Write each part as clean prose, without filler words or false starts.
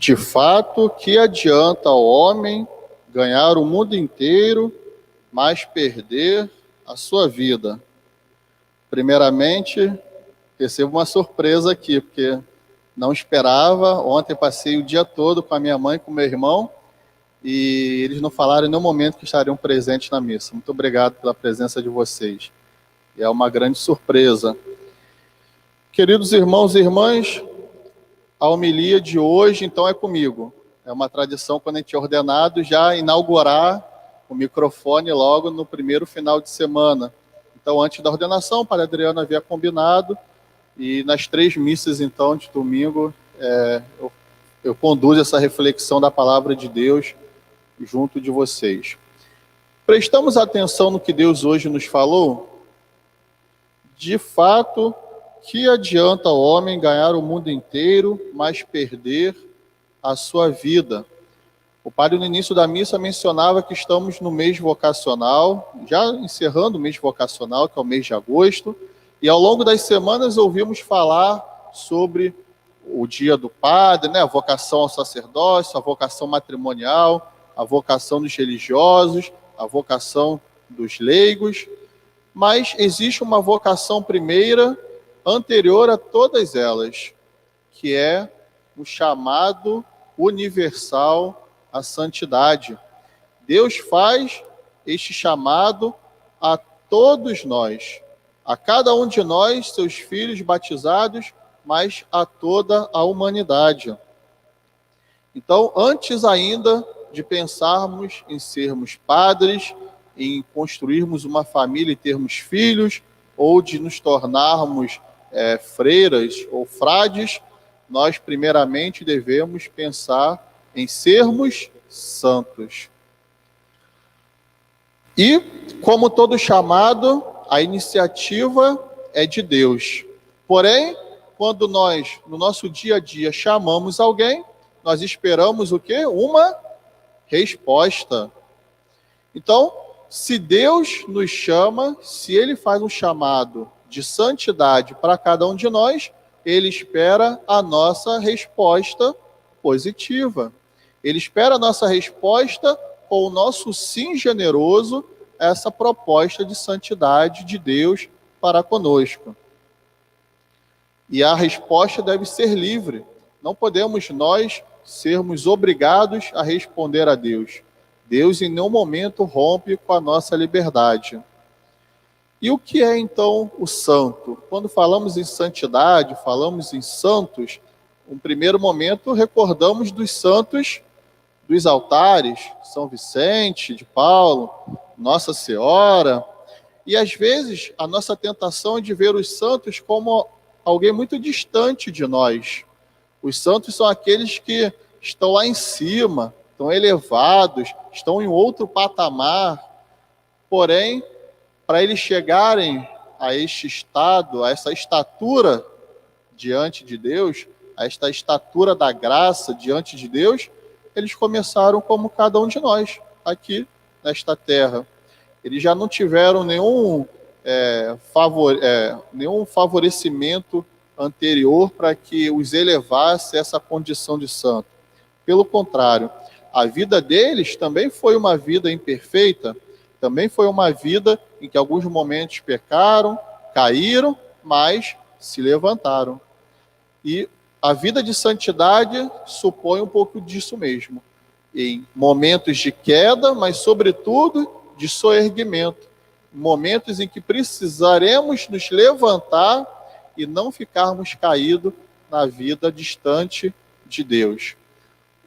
De fato, que adianta ao homem ganhar o mundo inteiro, mas perder a sua vida? Primeiramente, recebo uma surpresa aqui, porque não esperava. Ontem passei o dia todo com a minha mãe e com o meu irmão, e eles não falaram em nenhum momento que estariam presentes na missa. Muito obrigado pela presença de vocês. É uma grande surpresa. Queridos irmãos e irmãs, a homilia de hoje, então, é comigo. É uma tradição, quando a gente é ordenado, já inaugurar o microfone logo no primeiro final de semana. Então, antes da ordenação, o Padre Adriano havia combinado, e nas 3 missas, então, de domingo, eu conduzo essa reflexão da palavra de Deus junto de vocês. Prestamos atenção no que Deus hoje nos falou? De fato, que adianta o homem ganhar o mundo inteiro, mas perder a sua vida? O padre, no início da missa, mencionava que estamos no mês vocacional, já encerrando o mês vocacional, que é o mês de agosto, e ao longo das semanas ouvimos falar sobre o dia do padre, né? A vocação ao sacerdócio, a vocação matrimonial, a vocação dos religiosos, a vocação dos leigos, mas existe uma vocação primeira, anterior a todas elas, que é o chamado universal à santidade. Deus faz este chamado a todos nós, a cada um de nós, seus filhos batizados, mas a toda a humanidade. Então, antes ainda de pensarmos em sermos padres, em construirmos uma família e termos filhos, ou de nos tornarmos freiras ou frades, nós primeiramente devemos pensar em sermos santos. E, como todo chamado, a iniciativa é de Deus. Porém, quando nós, no nosso dia a dia, chamamos alguém, nós esperamos o quê? Uma resposta. Então, se Deus nos chama, se Ele faz um chamado de santidade para cada um de nós, Ele espera a nossa resposta positiva. Ele espera a nossa resposta com o nosso sim generoso a essa proposta de santidade de Deus para conosco. E a resposta deve ser livre. Não podemos nós sermos obrigados a responder a Deus. Deus em nenhum momento rompe com a nossa liberdade. E o que é então o santo? Quando falamos em santidade, falamos em santos, um primeiro momento recordamos dos santos dos altares, São Vicente de Paulo, Nossa Senhora, e às vezes a nossa tentação é de ver os santos como alguém muito distante de nós. Os santos são aqueles que estão lá em cima, estão elevados, estão em outro patamar. Porém, para eles chegarem a este estado, a essa estatura diante de Deus, a esta estatura da graça diante de Deus, eles começaram como cada um de nós, aqui nesta terra. Eles já não tiveram nenhum favorecimento anterior para que os elevasse a essa condição de santo. Pelo contrário, a vida deles também foi uma vida imperfeita, também foi uma vida em que alguns momentos pecaram, caíram, mas se levantaram. E a vida de santidade supõe um pouco disso mesmo. Em momentos de queda, mas sobretudo de soerguimento. Momentos em que precisaremos nos levantar e não ficarmos caídos na vida distante de Deus.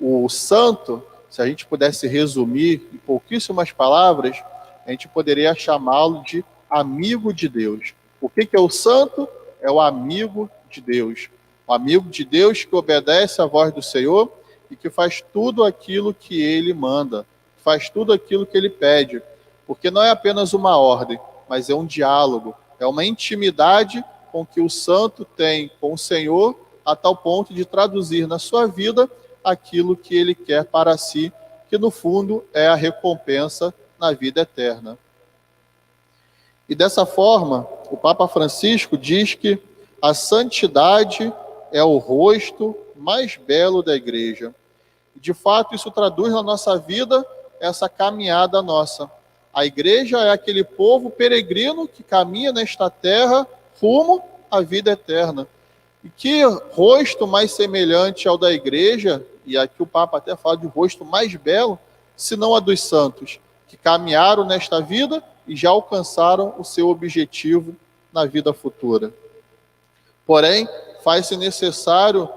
O santo, se a gente pudesse resumir em pouquíssimas palavras, a gente poderia chamá-lo de amigo de Deus. O que é o santo? É o amigo de Deus. O amigo de Deus que obedece à voz do Senhor e que faz tudo aquilo que Ele manda, faz tudo aquilo que Ele pede. Porque não é apenas uma ordem, mas é um diálogo, é uma intimidade com que o santo tem com o Senhor, a tal ponto de traduzir na sua vida aquilo que Ele quer para si, que no fundo é a recompensa na vida eterna. E dessa forma, o Papa Francisco diz que a santidade é o rosto mais belo da Igreja. De fato, isso traduz na nossa vida essa caminhada nossa. A igreja é aquele povo peregrino que caminha nesta terra rumo à vida eterna. E que rosto mais semelhante ao da igreja, e aqui o Papa até fala de rosto mais belo, senão a dos santos, que caminharam nesta vida e já alcançaram o seu objetivo na vida futura. Porém, faz-se necessário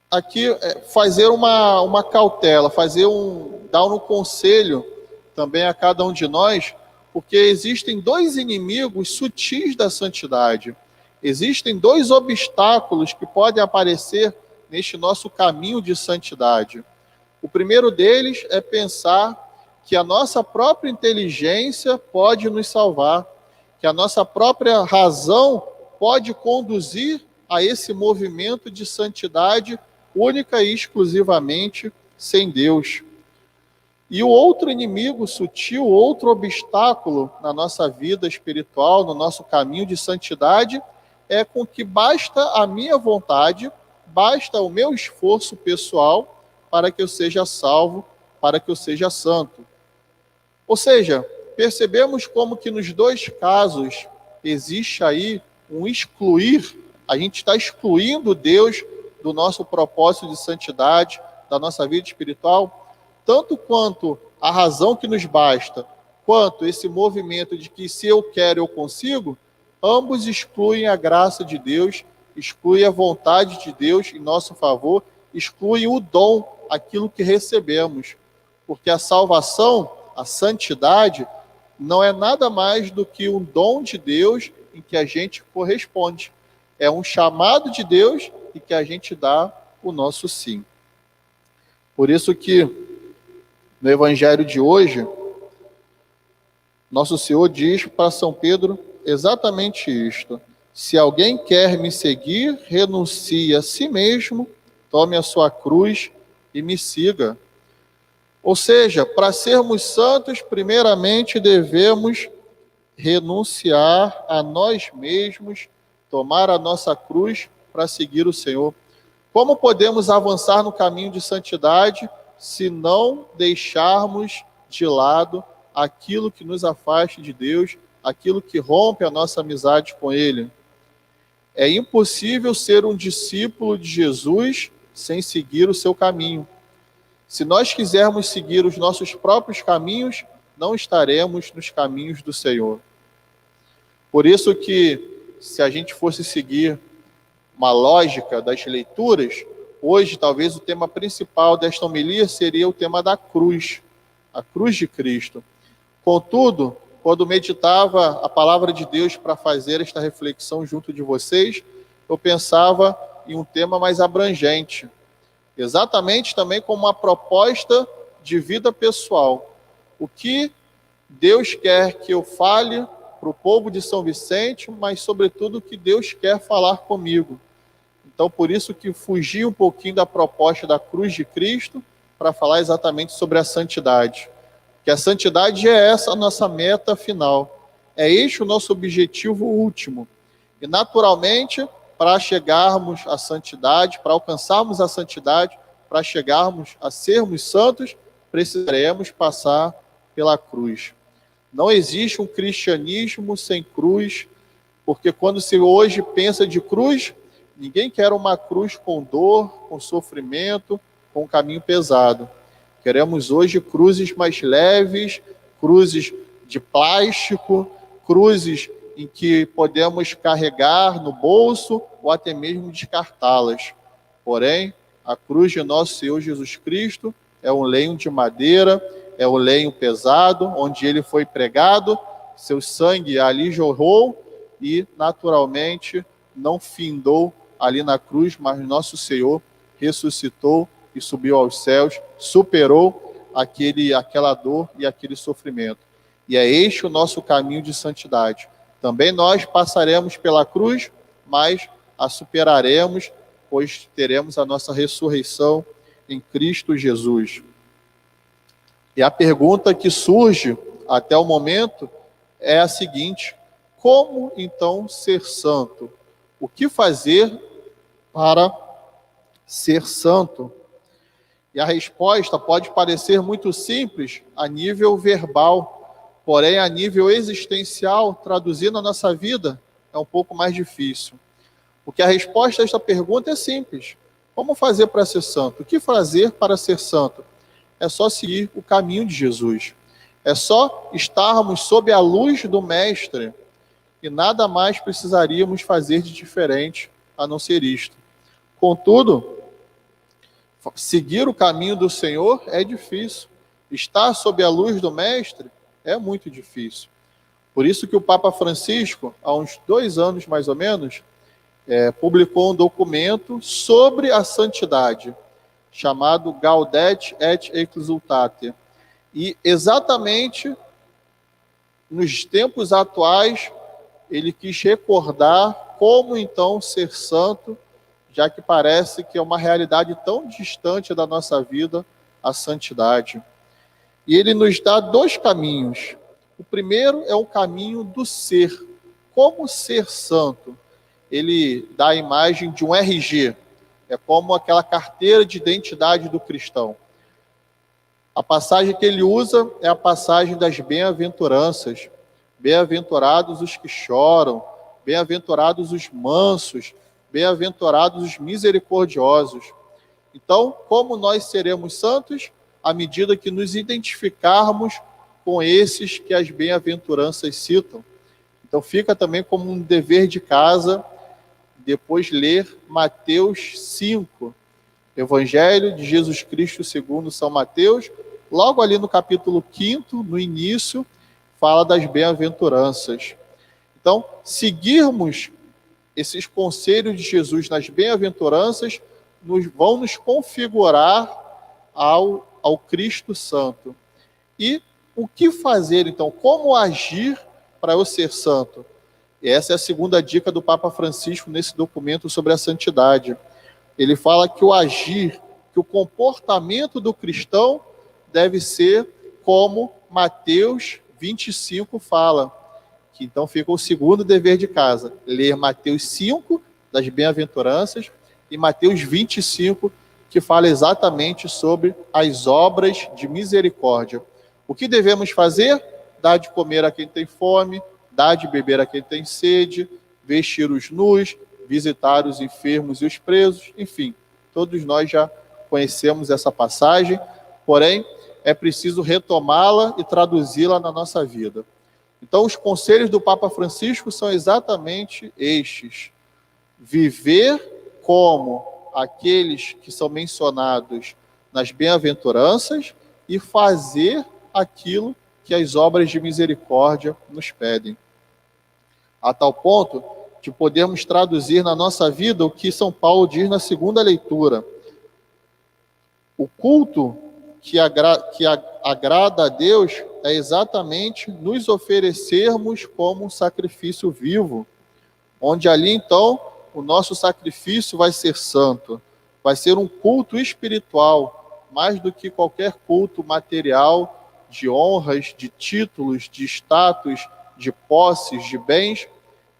aqui fazer uma cautela, dar um conselho também a cada um de nós, porque existem dois inimigos sutis da santidade. Existem dois obstáculos que podem aparecer neste nosso caminho de santidade. O primeiro deles é pensar que a nossa própria inteligência pode nos salvar, que a nossa própria razão pode conduzir a esse movimento de santidade única e exclusivamente sem Deus. E o outro inimigo sutil, outro obstáculo na nossa vida espiritual, no nosso caminho de santidade, é com que basta a minha vontade, basta o meu esforço pessoal para que eu seja salvo, para que eu seja santo. Ou seja, percebemos como que nos dois casos existe aí um excluir, a gente está excluindo Deus do nosso propósito de santidade, da nossa vida espiritual, tanto quanto a razão que nos basta, quanto esse movimento de que se eu quero, eu consigo, ambos excluem a graça de Deus, excluem a vontade de Deus em nosso favor, excluem o dom, aquilo que recebemos. Porque a salvação, a santidade, não é nada mais do que um dom de Deus em que a gente corresponde. É um chamado de Deus e que a gente dá o nosso sim. Por isso que no Evangelho de hoje, nosso Senhor diz para São Pedro exatamente isto: se alguém quer me seguir, renuncie a si mesmo, tome a sua cruz e me siga. Ou seja, para sermos santos, primeiramente devemos renunciar a nós mesmos, tomar a nossa cruz para seguir o Senhor. Como podemos avançar no caminho de santidade se não deixarmos de lado aquilo que nos afasta de Deus, aquilo que rompe a nossa amizade com Ele? É impossível ser um discípulo de Jesus sem seguir o seu caminho. Se nós quisermos seguir os nossos próprios caminhos, não estaremos nos caminhos do Senhor. Por isso que, se a gente fosse seguir uma lógica das leituras, hoje talvez o tema principal desta homilia seria o tema da cruz, a cruz de Cristo. Contudo, quando meditava a palavra de Deus para fazer esta reflexão junto de vocês, eu pensava em um tema mais abrangente, exatamente também como uma proposta de vida pessoal. O que Deus quer que eu fale para o povo de São Vicente, mas sobretudo o que Deus quer falar comigo. Então, por isso que fugi um pouquinho da proposta da cruz de Cristo para falar exatamente sobre a santidade. Que a santidade é essa a nossa meta final. É este o nosso objetivo último. E, naturalmente, para chegarmos à santidade, para alcançarmos a santidade, para chegarmos a sermos santos, precisaremos passar pela cruz. Não existe um cristianismo sem cruz, porque quando se hoje pensa de cruz, ninguém quer uma cruz com dor, com sofrimento, com um caminho pesado. Queremos hoje cruzes mais leves, cruzes de plástico, cruzes em que podemos carregar no bolso ou até mesmo descartá-las. Porém, a cruz de nosso Senhor Jesus Cristo é um lenho de madeira, é um lenho pesado, onde ele foi pregado, seu sangue ali jorrou e, naturalmente, não findou ali na cruz, mas nosso Senhor ressuscitou e subiu aos céus, superou aquela dor e aquele sofrimento. E é este o nosso caminho de santidade. Também nós passaremos pela cruz, mas a superaremos, pois teremos a nossa ressurreição em Cristo Jesus. E a pergunta que surge até o momento é a seguinte: como então ser santo? O que fazer para ser santo? E a resposta pode parecer muito simples a nível verbal, porém a nível existencial, traduzir na nossa vida, é um pouco mais difícil. Porque a resposta a esta pergunta é simples. Como fazer para ser santo? O que fazer para ser santo? É só seguir o caminho de Jesus. É só estarmos sob a luz do Mestre e nada mais precisaríamos fazer de diferente a não ser isto. Contudo, seguir o caminho do Senhor é difícil. Estar sob a luz do Mestre é muito difícil. Por isso que o Papa Francisco, há uns 2 anos mais ou menos, publicou um documento sobre a santidade, chamado Gaudete et Exsultate. E exatamente nos tempos atuais, ele quis recordar como então ser santo, já que parece que é uma realidade tão distante da nossa vida, a santidade. E ele nos dá 2 caminhos. O primeiro é o caminho do ser. Como ser santo? Ele dá a imagem de um RG. É como aquela carteira de identidade do cristão. A passagem que ele usa é a passagem das bem-aventuranças. Bem-aventurados os que choram, bem-aventurados os mansos, bem-aventurados os misericordiosos. Então, como nós seremos santos? À medida que nos identificarmos com esses que as bem-aventuranças citam. Então, fica também como um dever de casa, depois ler Mateus 5, Evangelho de Jesus Cristo segundo São Mateus, logo ali no capítulo 5º, no início, fala das bem-aventuranças. Então, seguirmos esses conselhos de Jesus nas bem-aventuranças vão nos configurar ao Cristo Santo. E o que fazer, então? Como agir para eu ser santo? E essa é a segunda dica do Papa Francisco nesse documento sobre a santidade. Ele fala que o agir, que o comportamento do cristão deve ser como Mateus 25 fala. Que então fica o segundo dever de casa, ler Mateus 5, das bem-aventuranças, e Mateus 25, que fala exatamente sobre as obras de misericórdia. O que devemos fazer? Dar de comer a quem tem fome, dar de beber a quem tem sede, vestir os nus, visitar os enfermos e os presos, enfim, todos nós já conhecemos essa passagem, porém, é preciso retomá-la e traduzi-la na nossa vida. Então, os conselhos do Papa Francisco são exatamente estes: viver como aqueles que são mencionados nas bem-aventuranças e fazer aquilo que as obras de misericórdia nos pedem. A tal ponto de podermos traduzir na nossa vida o que São Paulo diz na segunda leitura. O culto que agrada a Deus é exatamente nos oferecermos como um sacrifício vivo, onde ali, então, o nosso sacrifício vai ser santo, vai ser um culto espiritual, mais do que qualquer culto material, de honras, de títulos, de status, de posses, de bens.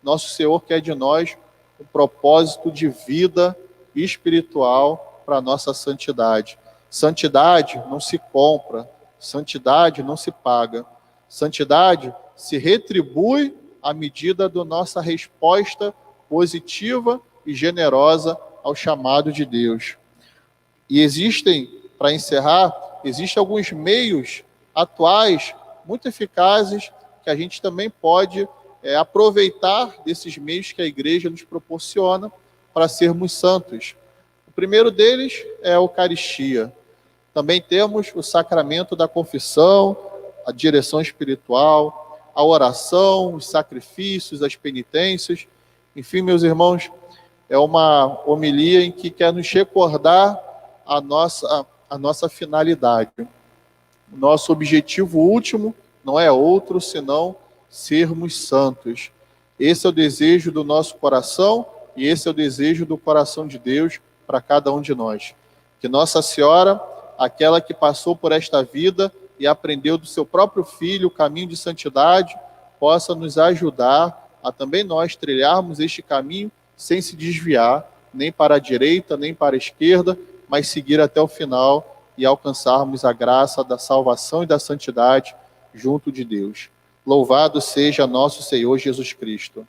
Nosso Senhor quer de nós um propósito de vida espiritual para a nossa santidade. Santidade não se compra, santidade não se paga. Santidade se retribui à medida da nossa resposta positiva e generosa ao chamado de Deus. E para encerrar, existem alguns meios atuais, muito eficazes, que a gente também pode aproveitar desses meios que a igreja nos proporciona para sermos santos. O primeiro deles é a Eucaristia. Também temos o sacramento da confissão, a direção espiritual, a oração, os sacrifícios, as penitências. Enfim, meus irmãos, é uma homilia em que quer nos recordar a nossa finalidade. O nosso objetivo último não é outro senão sermos santos. Esse é o desejo do nosso coração e esse é o desejo do coração de Deus para cada um de nós. Que Nossa Senhora, aquela que passou por esta vida e aprendeu do seu próprio Filho o caminho de santidade, possa nos ajudar a também nós trilharmos este caminho sem se desviar nem para a direita, nem para a esquerda, mas seguir até o final e alcançarmos a graça da salvação e da santidade junto de Deus. Louvado seja nosso Senhor Jesus Cristo.